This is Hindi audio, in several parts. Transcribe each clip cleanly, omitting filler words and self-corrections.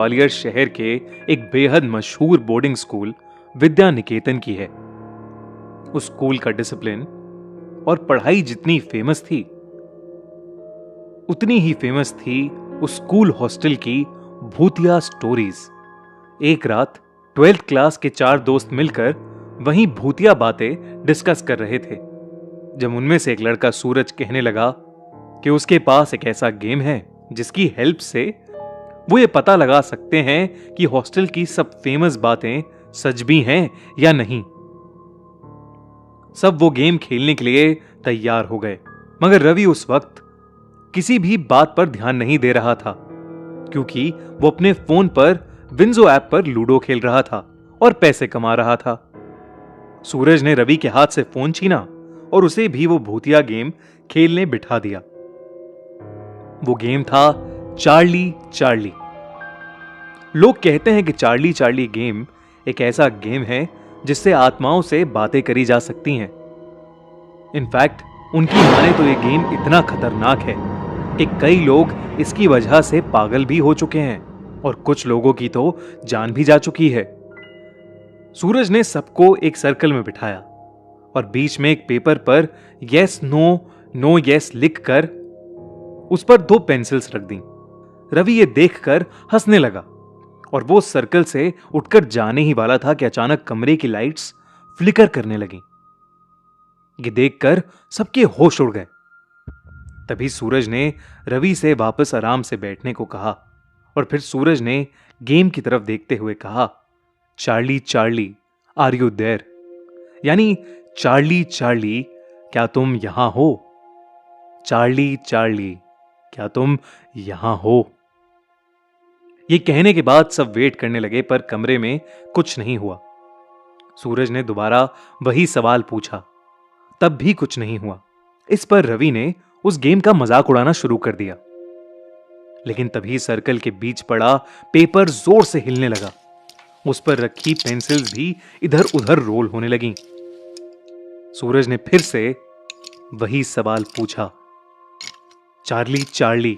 ग्वालियर शहर के एक बेहद मशहूर बोर्डिंग स्कूल विद्या निकेतन की है। उस स्कूल का डिसिप्लिन और पढ़ाई जितनी फेमस थी, उतनी ही फेमस थी उस स्कूल हॉस्टल की भूतिया स्टोरीज। एक रात 12th क्लास के 4 दोस्त मिलकर वहीं भूतिया बातें डिस्कस कर रहे थे, जब उनमें से एक लड़का सूरज कहने लगा कि उसके पास एक ऐसा गेम है जिसकी हेल्प से वो ये पता लगा सकते हैं कि हॉस्टल की सब फेमस बातें सच भी हैं या नहीं। सब वो गेम खेलने के लिए तैयार हो गए, मगर रवि उस वक्त किसी भी बात पर ध्यान नहीं दे रहा था, क्योंकि वो अपने फोन पर विंजो ऐप पर लूडो खेल रहा था और पैसे कमा रहा था। सूरज ने रवि के हाथ से फोन छीना और उसे भी वो भूतिया गेम खेलने बिठा दिया। वो गेम था चार्ली चार्ली। लोग कहते हैं कि चार्ली चार्ली गेम एक ऐसा गेम है जिससे आत्माओं से बातें करी जा सकती हैं। इनफैक्ट उनकी माने तो ये गेम इतना खतरनाक है कि कई लोग इसकी वजह से पागल भी हो चुके हैं और कुछ लोगों की तो जान भी जा चुकी है। सूरज ने सबको एक सर्कल में बिठाया और बीच में एक पेपर पर यस नो नो यस लिखकर उस पर 2 पेंसिल्स रख दी। रवि ये देखकर हंसने लगा और वो सर्कल से उठकर जाने ही वाला था कि अचानक कमरे की लाइट्स फ्लिकर करने लगी। ये देखकर सबके होश उड़ गए। तभी सूरज ने रवि से वापस आराम से बैठने को कहा और फिर सूरज ने गेम की तरफ देखते हुए कहा, Charlie Charlie are you there? यानी चार्ली चार्ली क्या तुम यहां हो? चार्ली चार्ली क्या तुम यहां हो? ये कहने के बाद सब वेट करने लगे, पर कमरे में कुछ नहीं हुआ। सूरज ने दोबारा वही सवाल पूछा, तब भी कुछ नहीं हुआ। इस पर रवि ने उस गेम का मजाक उड़ाना शुरू कर दिया। लेकिन तभी सर्कल के बीच पड़ा पेपर जोर से हिलने लगा। उस पर रखी पेंसिल्स भी इधर उधर रोल होने लगीं। सूरज ने फिर से वही सवाल पूछा, चार्ली चार्ली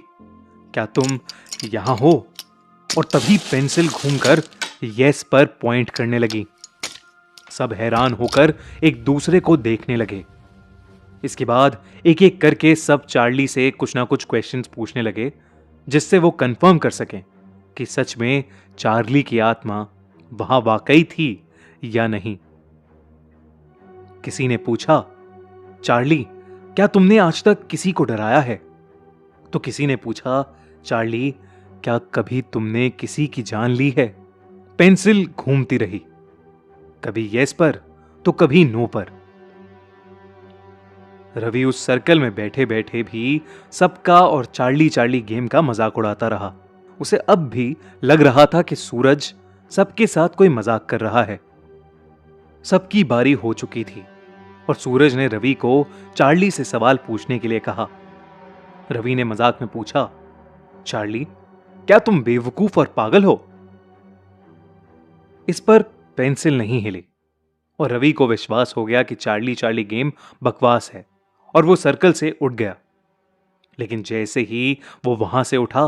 क्या तुम यहां हो? और तभी पेंसिल घूमकर यस पर पॉइंट करने लगी। सब हैरान होकर एक दूसरे को देखने लगे। इसके बाद एक एक करके सब चार्ली से कुछ ना कुछ क्वेश्चंस पूछने लगे, जिससे वो कंफर्म कर सकें कि सच में चार्ली की आत्मा वहां वाकई थी या नहीं। किसी ने पूछा, चार्ली क्या तुमने आज तक किसी को डराया है? तो किसी ने पूछा, चार्ली क्या कभी तुमने किसी की जान ली है? पेंसिल घूमती रही, कभी यस पर तो कभी नो पर। रवि उस सर्कल में बैठे बैठे भी सबका और चार्ली चार्ली गेम का मजाक उड़ाता रहा। उसे अब भी लग रहा था कि सूरज सबके साथ कोई मजाक कर रहा है। सबकी बारी हो चुकी थी और सूरज ने रवि को चार्ली से सवाल पूछने के लिए कहा। रवि ने मजाक में पूछा, चार्ली क्या तुम बेवकूफ और पागल हो? इस पर पेंसिल नहीं हिली और रवि को विश्वास हो गया कि चार्ली चार्ली गेम बकवास है और वो सर्कल से उठ गया। लेकिन जैसे ही वो वहां से उठा,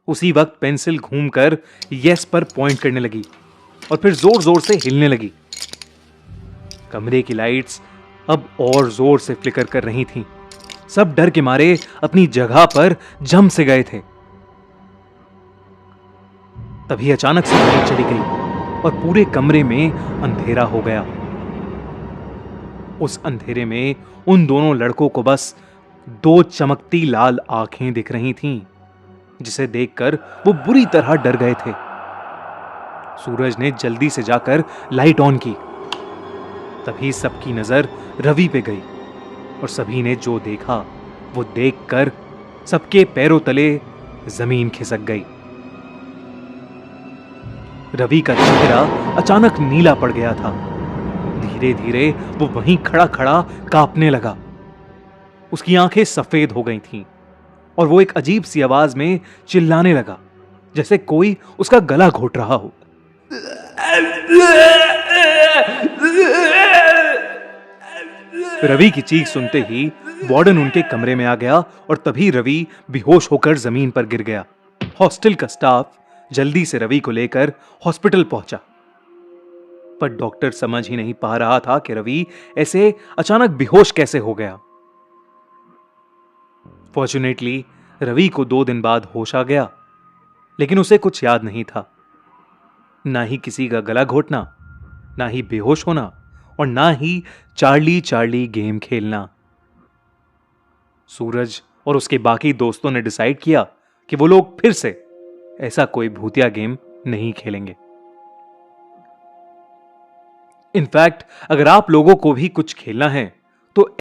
उसी वक्त पेंसिल घूमकर यस पर पॉइंट करने लगी और फिर जोर जोर से हिलने लगी। कमरे की लाइट्स अब और जोर से फ्लिकर कर रही थीं। सब डर के मारे अपनी जगह पर जम से गए थे। तभी अचानक से लाइट चली गई और पूरे कमरे में अंधेरा हो गया। उस अंधेरे में उन दोनों लड़कों को बस 2 चमकती लाल आंखें दिख रही थीं, जिसे देखकर वो बुरी तरह डर गए थे। सूरज ने जल्दी से जाकर लाइट ऑन की। तभी सबकी नजर रवि पे गई और सभी ने जो देखा वो देखकर सबके पैरों तले जमीन खिसक गई। रवि का चेहरा अचानक नीला पड़ गया था। धीरे धीरे वो वहीं खड़ा खड़ा कांपने लगा। उसकी आंखें सफेद हो गई थीं और वो एक अजीब सी आवाज में चिल्लाने लगा, जैसे कोई उसका गला घोट रहा हो। रवि की चीख सुनते ही वार्डन उनके कमरे में आ गया और तभी रवि बेहोश होकर जमीन पर गिर गया। हॉस्टल का स्टाफ जल्दी से रवि को लेकर हॉस्पिटल पहुंचा। पर डॉक्टर समझ ही नहीं पा रहा था कि रवि ऐसे अचानक बेहोश कैसे हो गया। फॉर्चुनेटली रवि को 2 दिन बाद होश आ गया, लेकिन उसे कुछ याद नहीं था। ना ही किसी का गला घोटना, ना ही बेहोश होना, और ना ही चार्ली चार्ली गेम खेलना। सूरज और उसके बाकी दोस्तों ने डिसाइड किया कि वो लोग फिर से ऐसा कोई भूतिया गेम नहीं खेलेंगे। इनफैक्ट अगर आप लोगों को भी कुछ खेलना है तो